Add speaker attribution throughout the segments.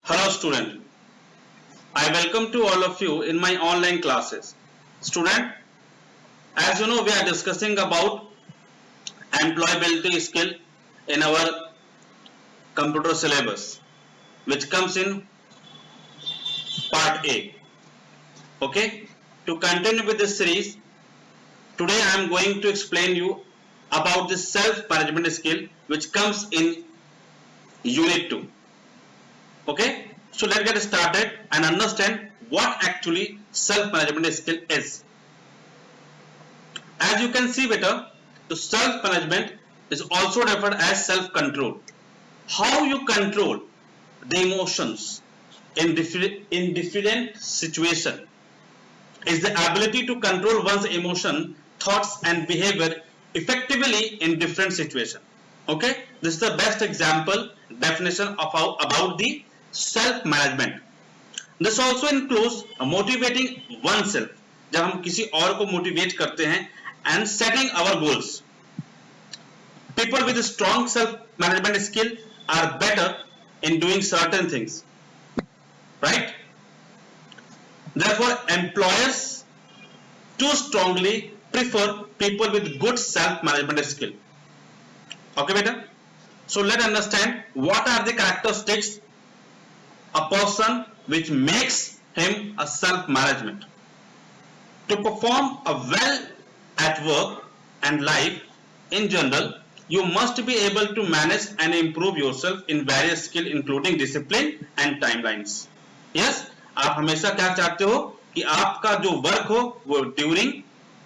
Speaker 1: Hello student, I welcome to all of you in my online classes. Student, as you know we are discussing about employability skill in our computer syllabus which comes in part A. Okay, to continue with this series, today I am going to explain you about the self-management skill which comes in unit 2. Okay, so let's get started and understand what actually self-management skill is. As you can see better, the self-management is also referred as self-control. How you control the emotions in different situation is the ability to control one's emotion, thoughts and behavior effectively in different situation. Okay, this is the best example definition of about the self management. This also includes motivating oneself, जब हम किसी और को motivate करते हैं, and setting our goals. People with a strong self management skill are better in doing certain things, right? Therefore employers too strongly prefer people with good self management skill. Okay beta, so let's understand what are the characteristics a person which makes him a self management. To perform a well at work and life in general, you must be able to manage and improve yourself in various skills including discipline and timelines. Yes, आप हमेशा क्या चाहते हो कि आपका जो work हो वो ड्यूरिंग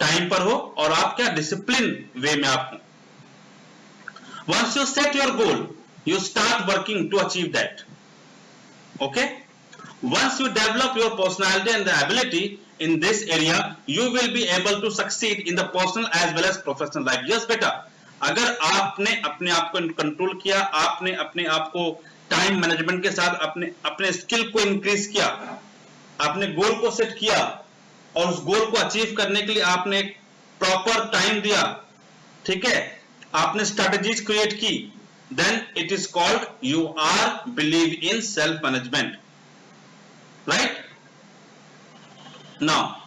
Speaker 1: टाइम पर हो और आप क्या डिसिप्लिन वे में आप हो. Once you set your goal, you start working to achieve that. Okay? Once you develop your personality and the ability in this area, you will be able to succeed in the personal as well as professional life. Yes बेटा, अगर आपने अपने आप को control किया, आपने अपने आप को टाइम मैनेजमेंट के साथ अपने स्किल को इंक्रीज किया, आपने गोल को सेट किया और उस गोल को अचीव करने के लिए आपने प्रॉपर टाइम दिया, ठीक है, आपने स्ट्रेटजीज क्रिएट की, then it is called you are believe in self management, right? Now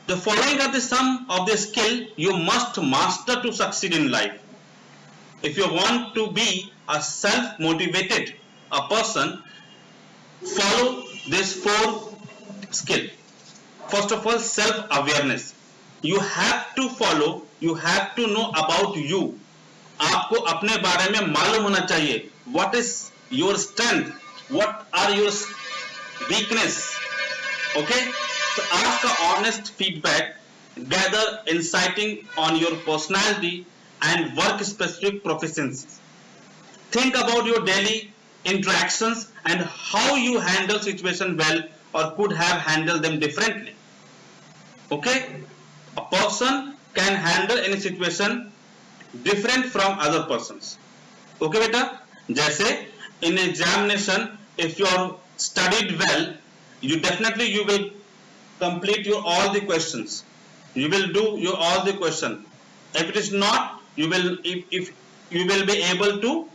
Speaker 1: the following are the sum of the skill you must master to succeed in life. If you want to be a self motivated a person, follow these four skill. First of all, self awareness. You have to follow, you have to know about you. आपको अपने बारे में मालूम होना चाहिए. What is your strength? What are your weakness? Okay? So ask a honest feedback, gather insighting on your personality and work specific proficiencies. Think about your daily interactions and how you handle situation well or could have handled them differently. Okay? A person can handle any situation different from other persons. Okay beta, जैसे in examination if you are studied well, you definitely you will complete your all the questions, you will do your all the question. If it is not, you will if you will be able to,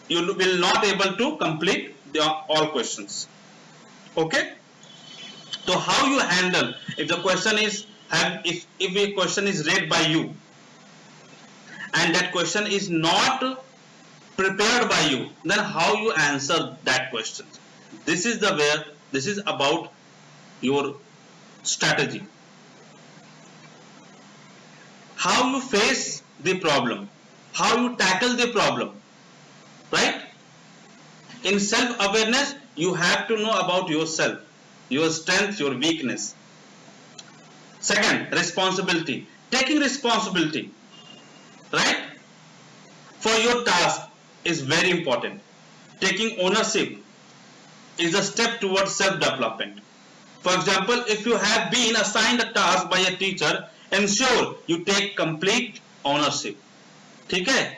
Speaker 1: you will not able to complete the all questions. Okay, so how you handle if the question is if a question is read by you and that question is not prepared by you, then how you answer that question. This is the where this is about your strategy, how you face the problem, how you tackle the problem, right? In self awareness you have to know about yourself, your strength, your weakness. Second, responsibility, taking responsibility, right, for your task is very important. Taking ownership is a step towards self development. For example, if you have been assigned a task by a teacher, ensure you take complete ownership. ठीक है?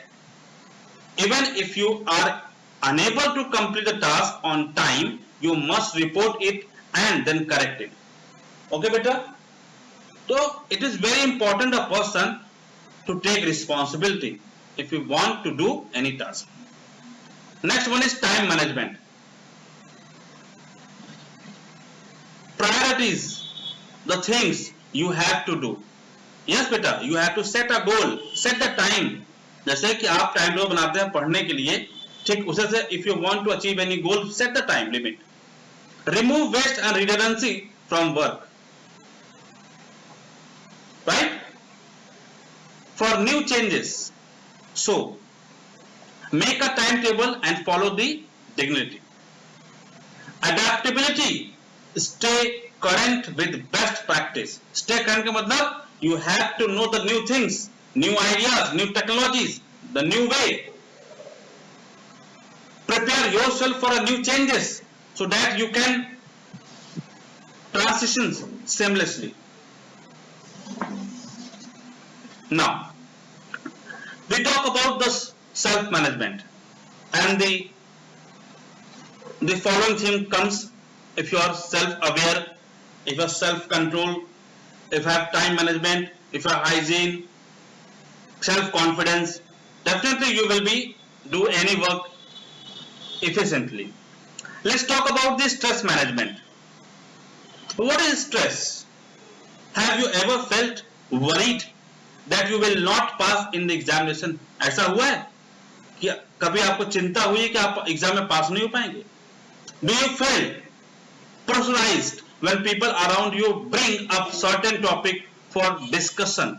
Speaker 1: Even if you are unable to complete the task on time, you must report it and then correct it. Okay beta, so it is very important a person to take responsibility if you want to do any task. Next one is time management. priorities, the things you have to do. Yes बेटा, you have to set a goal, set the time. जैसे कि आप time table बनाते हैं पढ़ने के लिए, ठीक उसे से if you want to achieve any goal, set the time limit. Remove waste and redundancy from work. Right? For new changes, so make a timetable and follow the dignity. Adaptability, stay current with best practice. Stay current का मतलब you have to know the new things, new ideas, new technologies, the new way. Prepare yourself for a new changes so that you can transition seamlessly. Now, we talk about the self-management, and the following thing comes: if you are self-aware, if you are self-control, if you have time management, if you have hygiene, self-confidence, definitely you will be do any work efficiently. Let's talk about the stress management. What is stress? Have you ever felt worried that you will not pass in the examination? ऐसा हुआ है कि कभी आपको चिंता हुई है कि आप एग्जाम में पास नहीं हो पाएंगे? Do you feel pressurized when people around you bring up certain topic for discussion?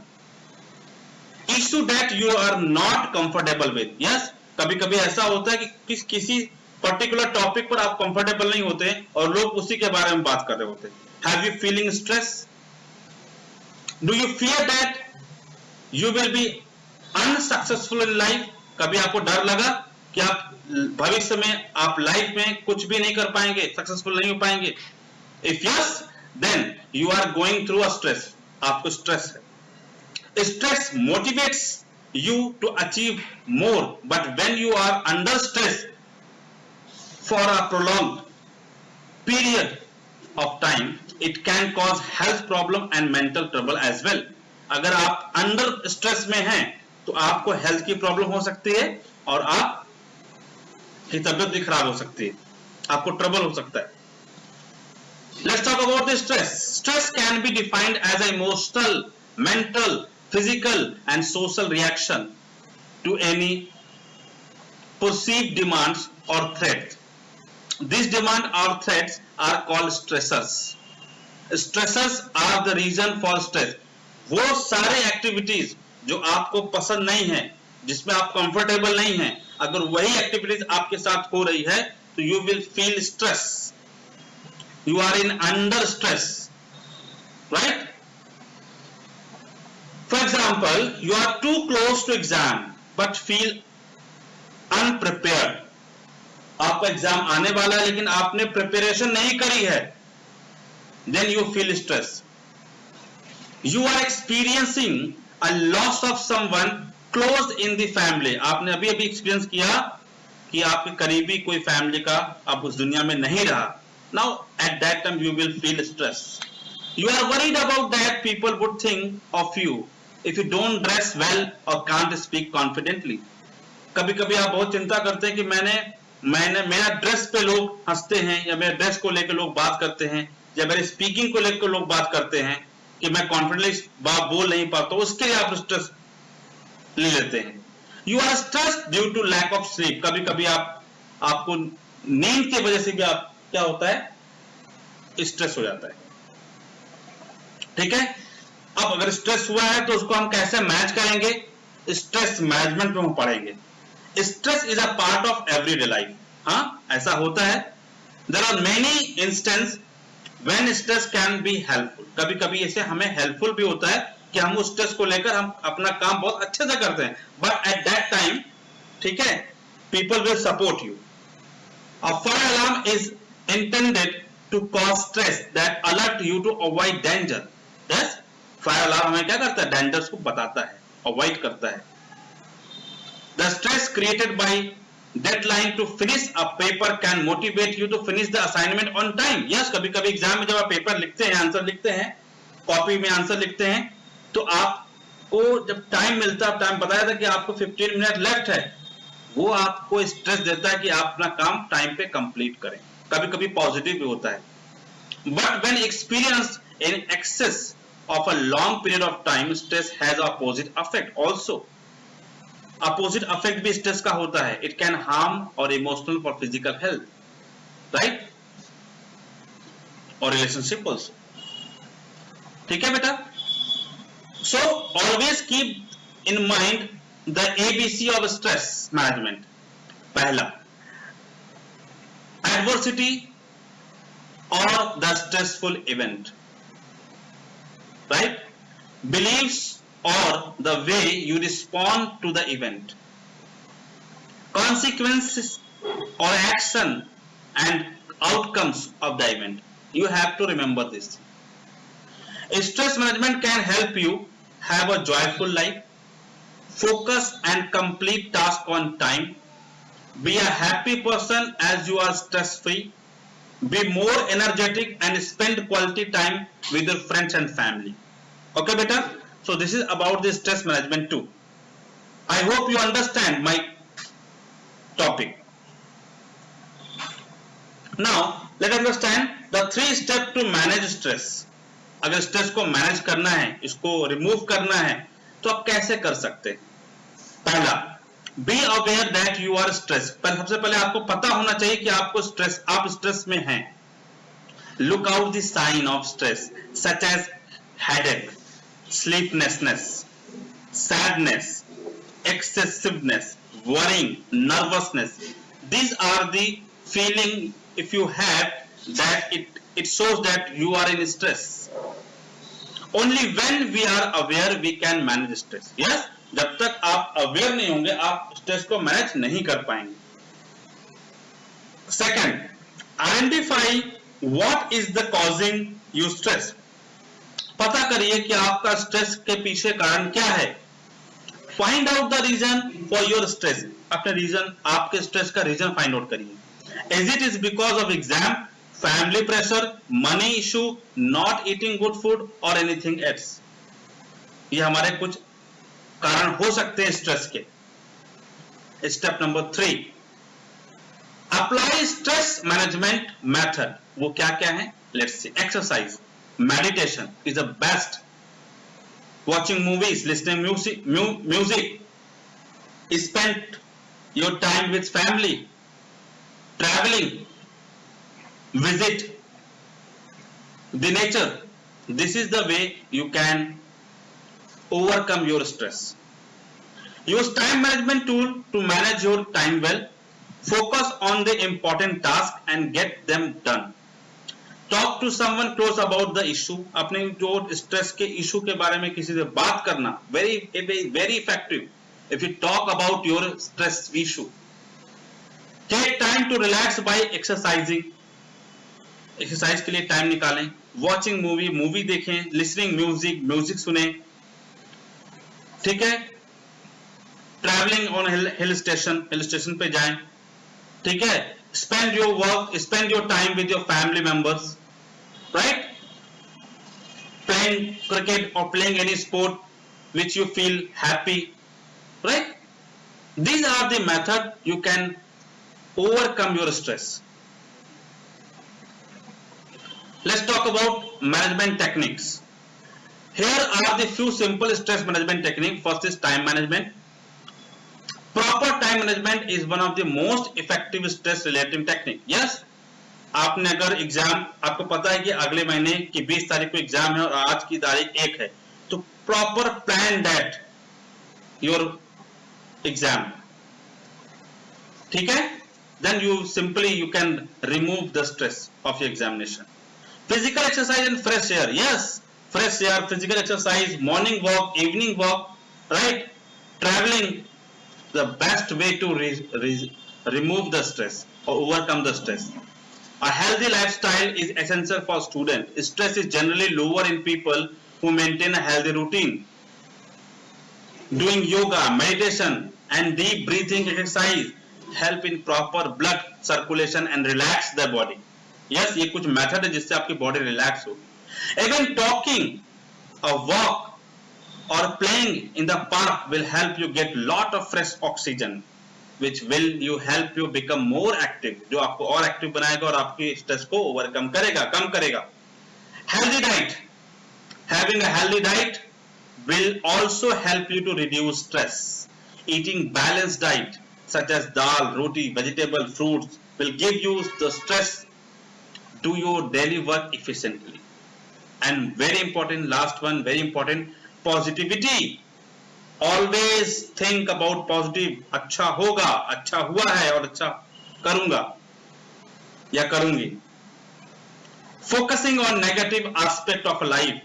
Speaker 1: Issue that you are not comfortable with. Yes, कभी-कभी ऐसा होता है कि किसी पर्टिकुलर टॉपिक पर आप कंफर्टेबल नहीं होते और लोग उसी के बारे में बात कर रहे होते हैं. Have you feeling stress? Do you fear that you will be unsuccessful in life? कभी आपको डर लगा कि आप भविष्य में आप लाइफ में कुछ भी नहीं कर पाएंगे, सक्सेसफुल नहीं हो पाएंगे? If yes, then you are going through a stress. आपको स्ट्रेस है. Stress motivates you to achieve more, but when you are under stress for a prolonged period of time, it can cause health problem and mental trouble as well. अगर आप under stress में हैं तो आपको health की problem हो सकती है और आप की तबीयत भी खराब हो सकती है, आपको ट्रबल हो सकता है. Let's talk about the stress. Stress can be defined as an emotional, mental, physical and social reaction to any perceived demands or threats. These demands or threats are called stressors. Stressors are the reason for stress. वो सारे activities जो आपको पसंद नहीं है, जिसमें आप comfortable नहीं हैं, अगर वही एक्टिविटीज आपके साथ हो रही है तो you will feel stress. You are in under stress, right? For example, you are too close to exam but feel unprepared. आपका एग्जाम आने वाला है लेकिन आपने प्रिपरेशन नहीं करी है, then you feel stress. You are experiencing a loss of someone close in the family. आपने अभी एक्सपीरियंस किया कि आपके करीबी कोई फैमिली का अब उस दुनिया में नहीं रहा. Now at that time you will feel stress. You are worried about that people would think of you if you don't dress well or can't speak confidently. कभी-कभी आप बहुत चिंता करते हैं कि मैंने मेरा ड्रेस पे लोग हंसते हैं, या मेरे ड्रेस को लेकर लोग बात करते हैं, या मेरे स्पीकिंग को लेकर लोग बात करते हैं कि मैं कॉन्फिडेंटली बात बोल नहीं पाता, उसके लिए आप स्ट्रेस ले लेते हैं. You are stress due to lack of sleep. कभी कभी आपको नींद की वजह से भी आप क्या होता है, स्ट्रेस हो जाता है. ठीक है, अब अगर स्ट्रेस हुआ है तो उसको हम कैसे मैनेज करेंगे? स्ट्रेस मैनेजमेंट में हम पढ़ेंगे. Stress is a part of everyday life. हाँ, ऐसा होता है. There are many instance when stress can be helpful. कभी कभी ऐसे हमें हेल्पफुल भी होता है कि हम उस स्ट्रेस को लेकर हम अपना काम बहुत अच्छे से करते हैं, but at that time, ठीक है, people will support you. A fire alarm is intended to cause stress that alert you to avoid danger. Yes, fire alarm हमें क्या करता है? Dangers को बताता है, avoid करता है. The stress created by deadline to finish a paper can motivate you to finish the assignment on time. Yes, कभी-कभी एग्जाम में जब आप पेपर लिखते हैं, आंसर लिखते हैं, कॉपी में आंसर लिखते हैं, तो आपको जब टाइम मिलता है, टाइम बताया था कि आपको 15 मिनट लेफ्ट है, वो आपको स्ट्रेस देता है कि आप अपना काम टाइम पे कंप्लीट करें. कभी-कभी पॉजिटिव भी होता है. But when experienced in excess of a long period of time, stress has opposite effect also. Opposite effect भी stress का होता है. It can harm or emotional for physical health, right? Or relationship also. ठीक है बेटा? So always keep in mind the ABC of stress management. पहला, adversity or the stressful event, right? Beliefs or the way you respond to the event, consequences or action and outcomes of the event. You have to remember this. Stress management can help you have a joyful life, focus and complete task on time, be a happy person as you are stress free, be more energetic and spend quality time with your friends and family. Okay beta, so this is about the stress management too. I hope you understand my topic. Now let's understand the 3 steps to manage stress. अगर stress को manage करना है, इसको remove करना है, तो आप कैसे कर सकते हैं? पहला, be aware that you are stress. सबसे पहले आपको पता होना चाहिए कि आपको स्ट्रेस, आप स्ट्रेस में हैं. Look out the sign of stress such as headache, sleeplessness, sadness, excessiveness, worrying, nervousness. These are the feeling if you have that it shows that you are in stress. Only when we are aware we can manage stress. Yes, जब तक आप aware नहीं होंगे आप stress को manage नहीं कर पाएंगे. Second, identify what is the causing you stress. पता करिए कि आपका स्ट्रेस के पीछे कारण क्या है. Find out the reason for your stress. अपने रीजन, आपके स्ट्रेस का रीजन फाइंड आउट करिए. Is it is because of exam, family pressure, money issue, not eating good food or anything else? ये हमारे कुछ कारण हो सकते हैं स्ट्रेस के. Step number 3, apply stress management method. वो क्या क्या है? Let's see. Exercise, meditation is the best. Watching movies, listening music, spend your time with family, traveling, visit the nature. This is the way you can overcome your stress. Use time management tool to manage your time well. Focus on the important tasks and get them done. Talk to someone close about the issue. अपने जो stress के issue के बारे में किसी से बात करना very effective. If you talk about your stress issue, take time to relax by exercising. Exercise के लिए टाइम निकालें. Watching मूवी देखें. Listening म्यूजिक सुने. ठीक है. Traveling on हिल स्टेशन पे जाएं. ठीक है. Spend your time with your family members, right? Playing cricket or playing any sport which you feel happy, right? These are the method you can overcome your stress. Let's talk about management techniques. Here are the few simple stress management techniques. First is time management. Proper time management is one of the most effective stress relative technique. Yes, आपने अगर exam, आपको पता है कि अगले महीने की 20 तारीख को एग्जाम है और आज की तारीख 1 है, तो proper plan that your exam. ठीक है. Then you can remove the stress of your examination. Physical exercise and fresh air. Yes, fresh air, physical exercise, morning walk, evening walk, right? Traveling, the best way to remove the stress or overcome the stress. A healthy lifestyle is essential for students. Stress is generally lower in people who maintain a healthy routine. Doing yoga, meditation and deep breathing exercise help in proper blood circulation and relax the body. Yes, ये कुछ method है जिससे आपकी body relax हो. Even talking, a walk or playing in the park will help you get lot of fresh oxygen. which will you help you become more active, जो आपको और active बनाएगा और आपकी स्ट्रेस को ओवरकम करेगा, कम करेगा. Healthy diet, having a healthy diet will also help you to reduce stress. Eating balanced diet such as dal, roti, vegetable, fruits will give you the stress, do your daily work efficiently. And very important, last one, very important, positivity. Always think about positive. अच्छा होगा, अच्छा हुआ है और अच्छा करूंगा या करूंगी. Focusing on negative aspect of life.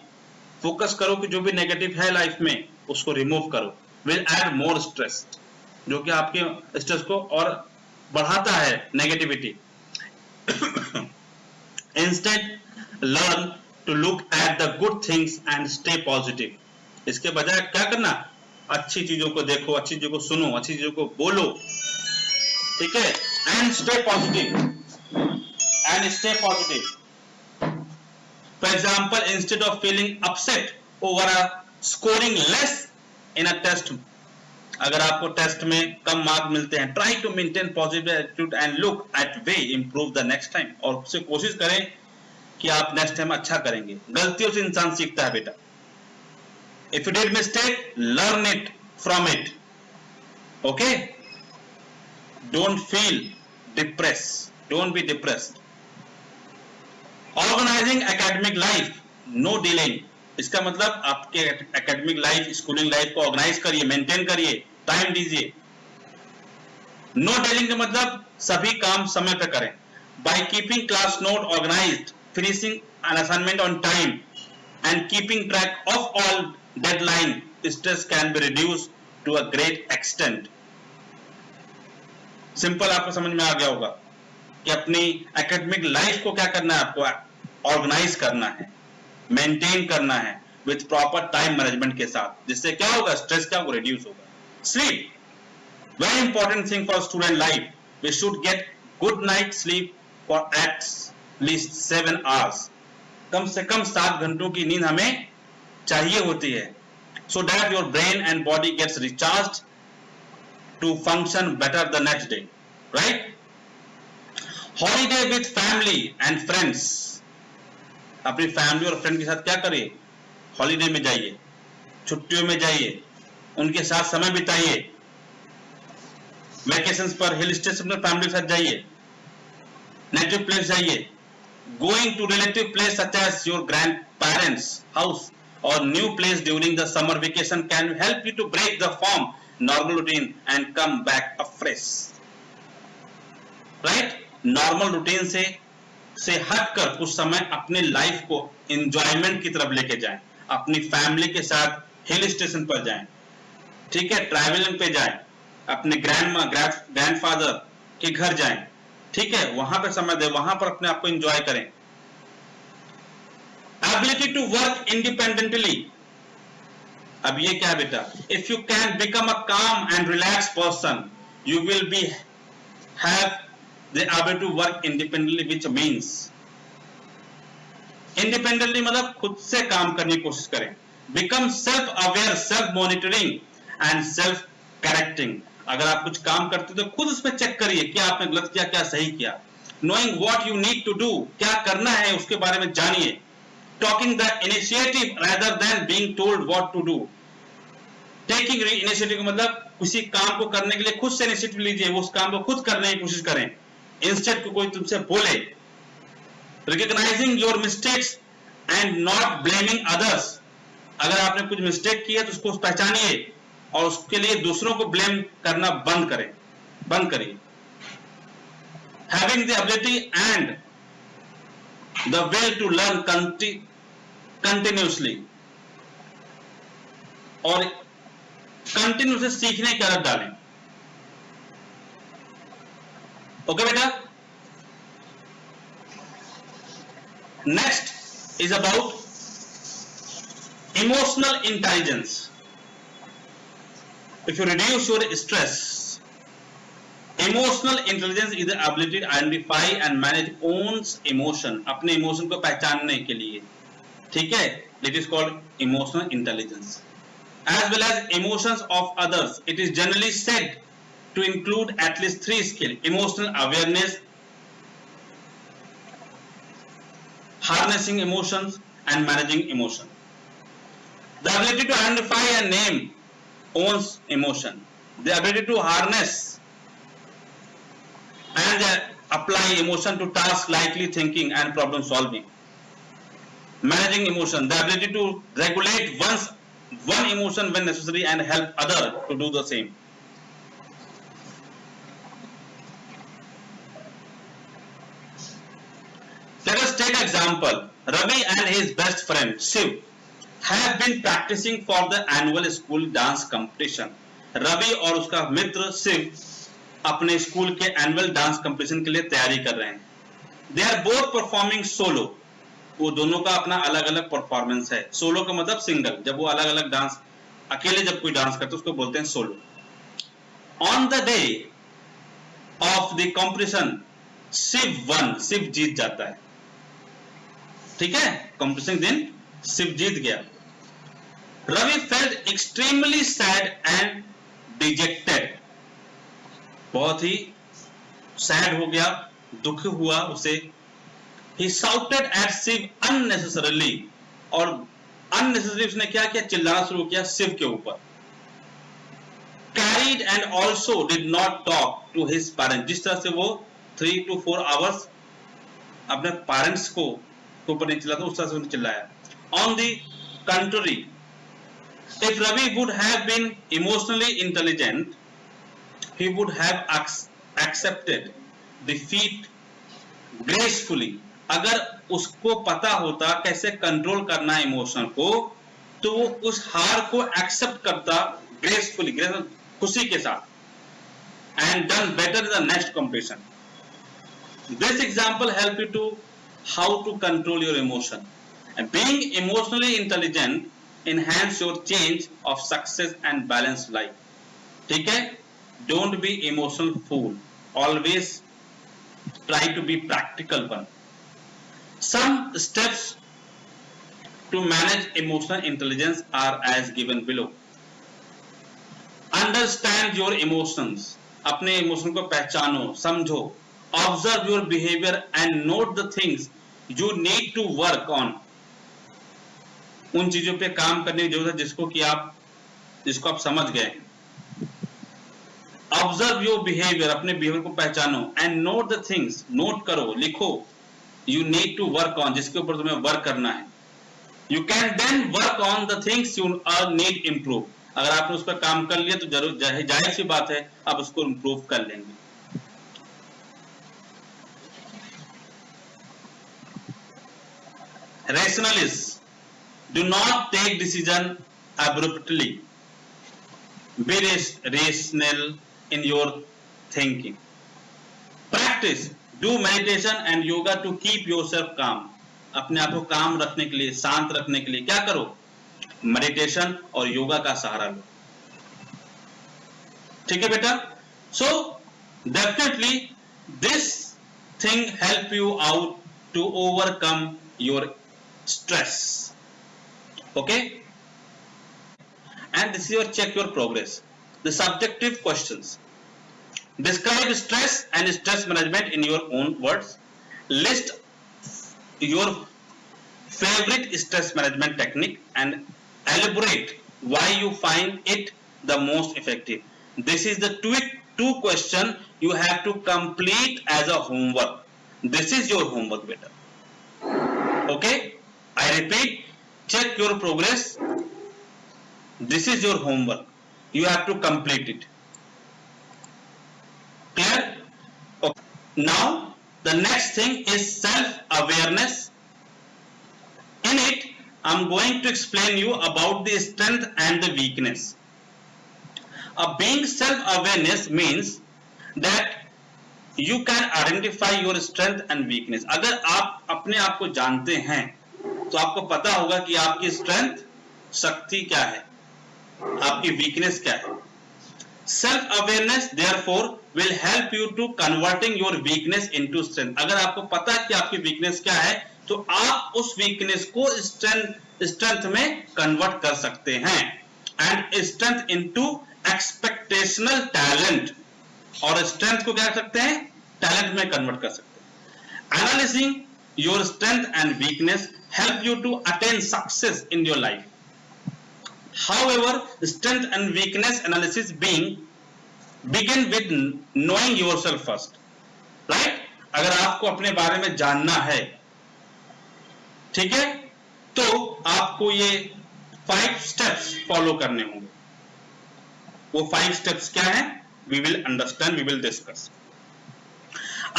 Speaker 1: Focus करो कि जो भी नेगेटिव है लाइफ में उसको रिमूव करो. Will add more stress. जो कि आपके स्ट्रेस को और बढ़ाता है negativity. Instead, learn to look at the good things and stay positive. इसके बजाय क्या करना, अच्छी चीजों को देखो, अच्छी चीजों को सुनो, अच्छी चीजों को बोलो, ठीक है, and stay positive, and stay positive. For example, instead of feeling upset over a scoring less in a test, अगर आपको टेस्ट में कम मार्क मिलते हैं, try to maintain positive attitude and look at way improve the next time. और उससे कोशिश करें कि आप नेक्स्ट टाइम अच्छा करेंगे. गलतियों से इंसान सीखता है बेटा. If you did mistake, learn it from it. Okay? Don't feel depressed. Don't be depressed. Organizing academic life, no delaying. इसका मतलब आपके एकेडमिक लाइफ, स्कूलिंग लाइफ को ऑर्गेनाइज करिए, मेंटेन करिए, टाइम दीजिए. नो डेलिंग का मतलब सभी काम समय पर करें. By keeping class note organized, finishing an assignment on time, and keeping track of all deadline, stress can be reduced to a great extent. Simple आपको समझ में आ गया होगा कि अपनी एकेडमिक लाइफ को क्या करना है, आपको ऑर्गेनाइज करना है, मेंटेन करना है विथ प्रॉपर टाइम मैनेजमेंट के साथ, जिससे क्या होगा, स्ट्रेस क्या होगा, रिड्यूस होगा. Sleep, very important thing for student life. We should get good night sleep for at least 7 hours. कम से कम 7 घंटों की नींद हमें चाहिए होती है, so that your brain and body gets recharged to function better the next day, right? Holiday with family and friends. अपनी फैमिली और फ्रेंड के साथ क्या करिए, हॉलीडे में जाइए, छुट्टियों में जाइए, उनके साथ समय बिताइए. वेकेशंस पर हिल स्टेशन पर फैमिली के साथ जाइए, नेटिव प्लेस जाइए. Going to relative place such as your grandparents' house or new place during the summer vacation can help you to break the form normal routine and come back afresh. Right? Normal routine से हटकर कुछ समय अपने life को enjoyment की तरफ लेके जाएं. अपनी फैमिली के साथ हिल स्टेशन पर जाएं, ठीक है, ट्रैवलिंग पे जाएं, अपने ग्रैंडफादर के घर जाएं, ठीक है, वहां पर समय दें, वहां पर अपने आप को एंजॉय करें. Ability to work independently. अब ये क्या है बेटा, if you can become a calm and relaxed person, you will be have the ability to work independently, which means independently मतलब खुद से काम करने की कोशिश करें. Become self-aware, self-monitoring and self-correcting. अगर आप कुछ काम करते हो तो खुद उस पर चेक करिए क्या आपने गलत किया, क्या सही किया. Knowing what you need to do, क्या करना है उसके बारे में जानिए. Taking the initiative rather than being told what to do. Taking initiative का मतलब किसी काम को करने के लिए खुद से इनिशिएटिव लीजिए, उस काम को खुद करने की कोशिश करें, इंस्टेड को कोई तुमसे बोले. Recognizing your mistakes and not blaming others. अगर आपने कुछ मिस्टेक किया तो उसको पहचानिए और उसके लिए दूसरों को ब्लेम करना बंद करिए. Having the ability and the will to learn continuously, और कंटिन्यूसली सीखने की आदत डालें. ओके बेटा. Next is about emotional intelligence. If you reduce your stress, emotional intelligence is the ability to identify and manage one's emotion. अपने emotion को पहचानने के लिए, ठीक है, it is called emotional intelligence. As well as emotions of others. It is generally said to include at least 3 skills: emotional awareness, harnessing emotions, and managing emotion. The ability to identify and name one's emotion, the ability to harness and apply emotion to tasks likely thinking and problem solving. Managing emotion, the ability to regulate one emotion when necessary and help other to do the same. Let us take an example. Ravi and his best friend Shiv have been practicing for the annual school dance competition. Ravi और उसका मित्र शिव अपने school के annual dance competition के लिए तैयारी कर रहे हैं. They are both performing solo. वो दोनों का अपना अलग अलग परफॉर्मेंस है. सोलो का मतलब सिंगल, जब वो अलग अलग डांस अकेले जब कोई डांस करते हैं उसको बोलते हैं solo. On the day of the competition Shiv जीत जाता है. ठीक है, कंपटीशन दिन शिव जीत गया. Ravi felt extremely sad and dejected. बहुत ही सैड हो गया, दुख हुआ उसे. He shouted at Shiv unnecessarily, और unnecessarily उसने क्या किया, चिल्लाना शुरू किया शिव के ऊपर. Carried and also did not talk to his parents. जिस तरह से वो 3 to 4 hours अपने पेरेंट्स को ऊपर नहीं चिल्लाता, उस तरह से उन्हें चिल्लाया. On the contrary, if Ravi would have been emotionally intelligent, he would have accepted defeat gracefully. अगर उसको पता होता कैसे कंट्रोल करना इमोशन को, तो वो उस हार को एक्सेप्ट करता ग्रेसफुली, खुशी के साथ, and done better in the next competition. This example help you to how to control your emotion. And being emotionally intelligent enhance your change of success and balanced life. ठीक है? Don't be emotional fool. Always try to be practical one. Some steps to manage emotional intelligence are as given below. Understand your emotions. अपने emotion को पहचानो, समझो. Observe your behavior and note the things you need to work on. उन चीजों पे काम करने की जरूरत है जिसको आप समझ गए. Observe your behavior, अपने बिहेवियर को पहचानो. And note the things, note करो, लिखो. You need to work on, जिसके ऊपर तुम्हें वर्क करना है. You can then work on the things you need improve. अगर आपने उस पर काम कर लिया तो जरूर जाहिर सी बात है आप उसको इम्प्रूव कर लेंगे. Rationalists, do not take decision abruptly. Be rational in your thinking. Practice, do meditation and yoga to keep yourself calm. अपने आप को काम रखने के लिए, शांत रखने के लिए क्या करो? मेडिटेशन और योगा का सहारा लो. ठीक है बेटा? So definitely this thing help you out to overcome your stress. Okay? And this is your check your progress. The subjective questions. Describe stress and stress management in your own words. List your favorite stress management technique and elaborate why you find it the most effective. This is the two question you have to complete as a homework. This is your homework, beta. Okay? I repeat, check your progress. This is your homework. You have to complete it. Clear? Okay. Now, the next thing is self-awareness. In it, I'm going to explain you about the strength and the weakness. Being self-awareness means that you can identify your strength and weakness. अगर आप अपने आप को जानते हैं तो आपको पता होगा कि आपकी स्ट्रेंथ, शक्ति क्या है, आपकी वीकनेस क्या है. Self awareness therefore will help you to converting your weakness into strength. अगर आपको पता है कि आपकी वीकनेस क्या है तो आप उस वीकनेस को स्ट्रेंथ में कन्वर्ट कर सकते हैं. And strength into exceptional talent. और स्ट्रेंथ को क्या कर सकते हैं, टैलेंट में कन्वर्ट कर सकते हैं। Analysing your strength and weakness help you to attain success in your life. However, strength and weakness analysis begin with knowing yourself first, right? अगर आपको अपने बारे में जानना है, ठीक है, तो आपको ये 5 steps फॉलो करने होंगे। वो 5 steps क्या है? We will understand, we will discuss.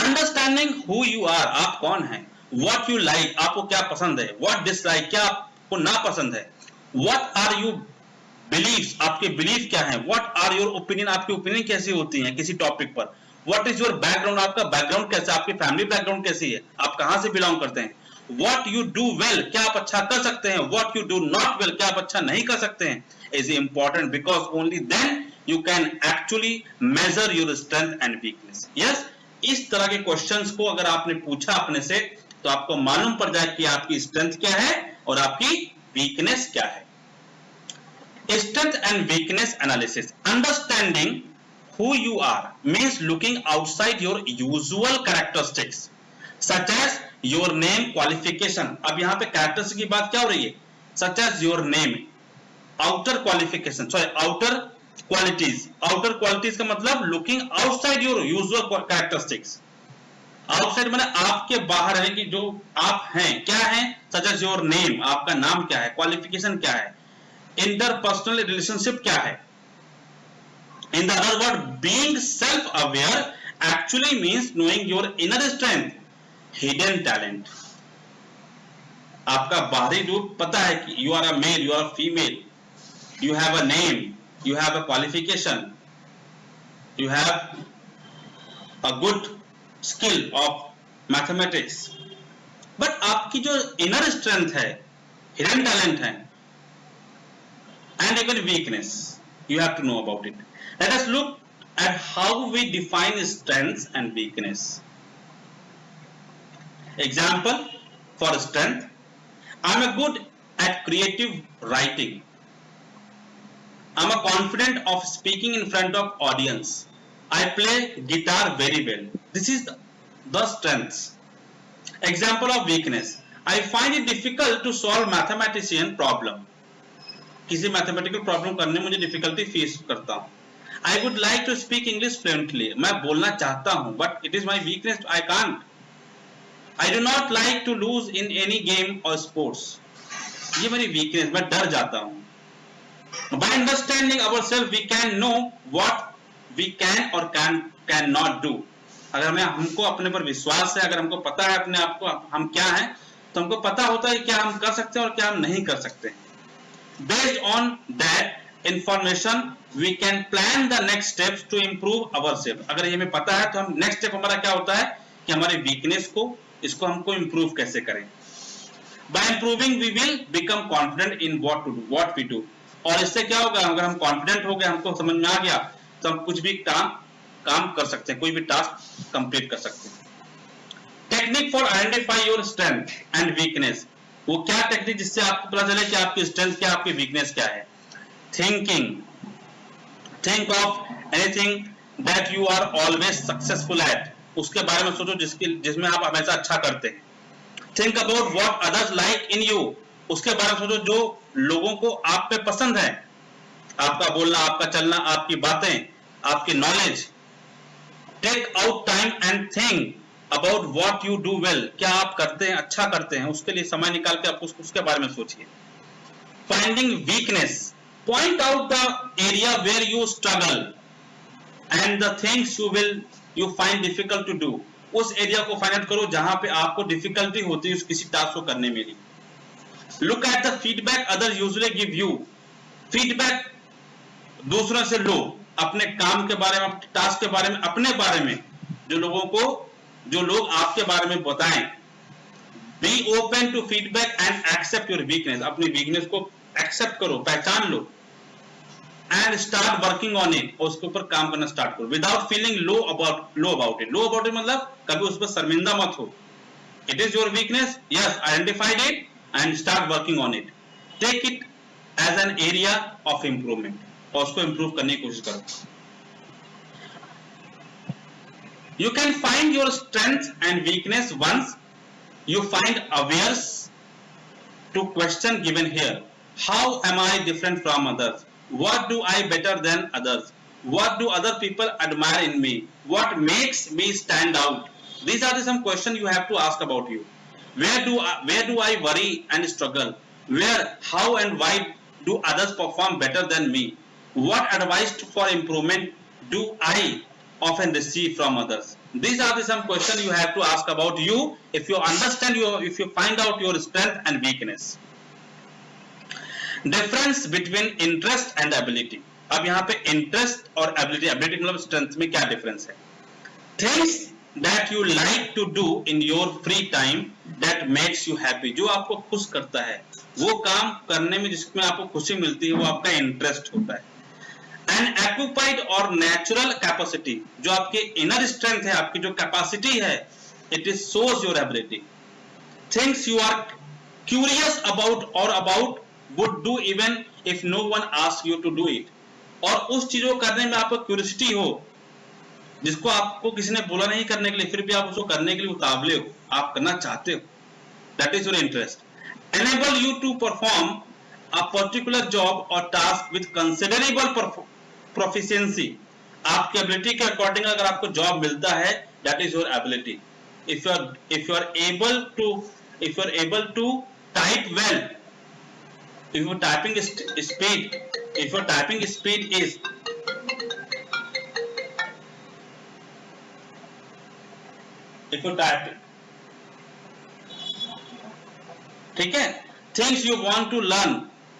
Speaker 1: Understanding who you are, आप कौन हैं? What you like, आपको क्या पसंद है? What dislike, क्या आपको ना पसंद है? What are you beliefs, आपके belief क्या है? What are your opinion, आपकी opinion कैसी होती हैं किसी टॉपिक पर? What is your background, आपका background कैसा है? आपकी family background कैसी है? आप कहाँ से belong करते हैं? What you do well, क्या आप अच्छा कर सकते हैं? What you do not well, क्या आप अच्छा नहीं कर सकते हैं? Is important because only then you can actually measure your strength and weakness. Yes, इस तरह के क्वेश्चंस को अगर आपने पूछा अपने से, तो आपको मालूम पड़ जाए कि आपकी स्ट्रेंथ क्या है और आपकी वीकनेस क्या है। Strength and weakness analysis. Understanding who you are means looking outside your usual characteristics, such as your name, qualification. अब यहाँ पे characteristics की बात क्या हो रही है? Such as your name, outer qualification, sorry, outer qualities. Outer qualities का मतलब looking outside your usual characteristics. Outside माने आपके बाहर है कि जो आप हैं, क्या हैं? Such as your name, आपका नाम क्या है? Qualification क्या है? इंटरपर्सनल रिलेशनशिप क्या है? In the other word, being self aware actually means knowing your inner strength, hidden talent. आपका बाहरी रूप पता है कि you are a male, you are a female, you have a name, you have a qualification, you have a good skill of mathematics, but आपकी जो inner strength है, hidden talent है, and even weakness, you have to know about it. Let us look at how we define strengths and weakness. Example for strength: I'm a good at creative writing, I'm a confident of speaking in front of audience, I play guitar very well. This is the strengths. Example of weakness: I find it difficult to solve mathematician problem, किसी mathematical problem करने में मुझे difficulty face करता हूं। I would like to speak English fluently, मैं बोलना चाहता हूं, but it is my weakness, I can't. I do not like to lose in any game और स्पोर्ट्स, ये मेरी वीकनेस, मैं डर जाता हूं। By understanding ourselves we can know what we can और कैन नॉट डू। अगर हमें हमको अपने पर विश्वास है, अगर हमको पता है अपने आप को हम क्या हैं, तो हमको पता होता है क्या हम कर सकते हैं और क्या हम नहीं कर सकते। Based on that information, we can plan the next steps to improve ourselves. अगर ये हमें पता है तो हम next step हमारा क्या होता है कि हमारे weakness को, इसको हमको improve कैसे करें। By improving, we will become confident in what to do, what we do. और इससे क्या होगा, अगर हम confident हो गए, हमको समझ में आ गया, तो हम कुछ भी काम कर सकते हैं, कोई भी टास्क कंप्लीट कर सकते हैं। Technique for identify your strength and weakness. वो क्या टेक्निक जिससे आपको पता चले कि आपकी स्ट्रेंथ क्या, आपकी वीकनेस क्या है। Thinking, think of anything that you are always successful at, उसके बारे में सोचो जिसमें आप हमेशा अच्छा करते हैं। Think about what others like in you, उसके बारे में सोचो जो लोगों को आप पे पसंद है, आपका बोलना, आपका चलना, आपकी बातें, आपकी knowledge. Take out time and think about what you do well, क्या आप करते हैं, अच्छा करते हैं, उसके लिए समय निकाल के आप उसके बारे में सोचिए। Finding weakness, point out the area where you struggle and the things you find difficult to do, उस एरिया को फाइंड आउट करो जहां पे आपको डिफिकल्टी होती है किसी टास्क को करने में। Look at the feedback other usually give you, feedback दूसरों से लो, अपने काम के बारे में, टास्क के बारे में, अपने बारे में, जो लोग आपके बारे में बताएं। Be open to feedback and accept your weakness, अपनी वीकनेस को एक्सेप्ट करो, पहचान लो, and start working on it, और उसके ऊपर काम करना स्टार्ट करो without feeling low about it. Low about it मतलब कभी उस पर शर्मिंदा मत हो। It is your weakness, yes, identified it and start working on it. Take it as an area of improvement, और उसको इंप्रूव करने की कोशिश करो। You can find your strength and weakness once you find awares to question given here. How am I different from others? What do I better than others? What do other people admire in me? What makes me stand out? These are the some questions you have to ask about you. Where do I worry and struggle? Where, how and why do others perform better than me? What advice for improvement do I often receive from others? These are the some questions you have to ask about you if you understand if you find out your strength and weakness. Difference between interest and ability. अब यहाँ पे interest और ability, ability मतलब strength में क्या difference है? Things that you like to do in your free time that makes you happy. जो आपको खुश करता है, वो काम करने में जिसमें आपको खुशी मिलती है, वो आपका इंटरेस्ट होता है. एंड एक्यूपाइड और नेचुरल कैपेसिटी, जो आपके इनर स्ट्रेंथ है, आपकी जो कैपेसिटी है, it is shows your ability. Things you are curious about और about would do even if no one asks you to do it. और उस चीजों को करने में आपको क्यूरियोसिटी हो, जिसको आपको किसी ने बोला नहीं करने के लिए, फिर भी आप उसको करने के लिए उतावले हो, आप करना चाहते हो, that is your interest. Enable you to perform a particular job or task with considerable proficiency. आपकी एबिलिटी के अकॉर्डिंग अगर आपको जॉब मिलता है, that is your ability. If you are able to type well, if your typing speed is ठीक है, things you want to learn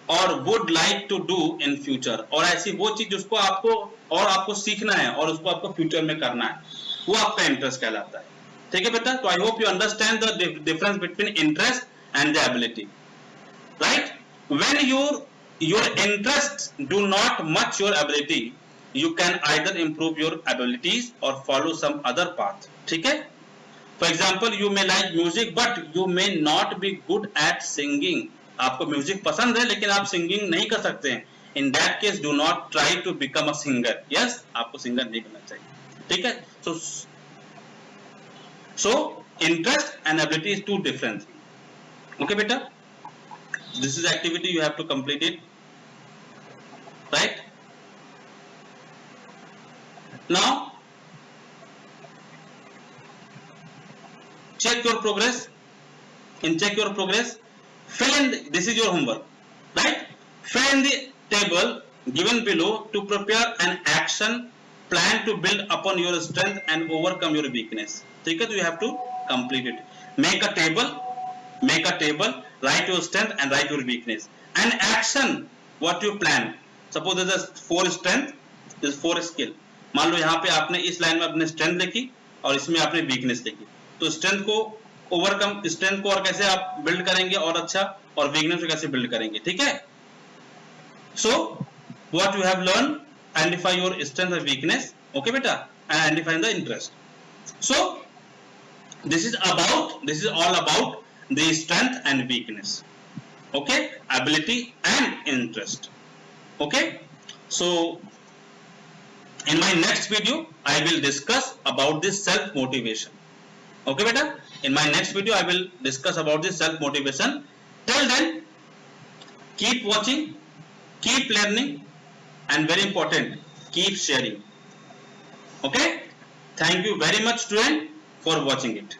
Speaker 1: or would like to do in future, और ऐसी वो चीज जिसको आपको सीखना है और उसको आपको फ्यूचर में करना है, वो आपका इंटरेस्ट कहलाता है. ठीक है बेटा? तो I hope you understand the difference between interest and the ability, right? When your interests do not match your ability, you can either improve your abilities or follow some other path. ठीक है? For example, you may like music but you may not be good at singing. आपको music पसंद है लेकिन आप singing नहीं कर सकते हैं. In that case, do not try to become a singer. Yes, आपको सिंगर नहीं बनना चाहिए. ठीक है? So interest and ability is two different. Okay, बेटा? This is activity you have to complete it, right? Now check your progress. Check your progress, fill in this is your homework, right? Fill in the table given below to prepare an action plan to build upon your strength and overcome your weakness. ठीक है? तो you have to complete it. Make a table, write your strength and write your weakness, and action what you plan. Suppose there is 4 strength, there is 4 skill. मान लो यहाँ पे आपने इस line में अपने स्ट्रेंथ लिखी और इसमें आपने वीकनेस लिखी, तो स्ट्रेंथ को और कैसे आप बिल्ड करेंगे और अच्छा, और वीकनेस को कैसे बिल्ड करेंगे. ठीक है? So what you have learn, identify your strength और वीकनेस. ओके बेटा? And identify the interest. So this is all about the strength and weakness. Okay? Ability and interest. Okay? So in my next video I will discuss about this self motivation. Okay beta? In my next video I will discuss about this self motivation. Till then, keep watching, keep learning, and very important, keep sharing. Okay? Thank you very much student for watching it.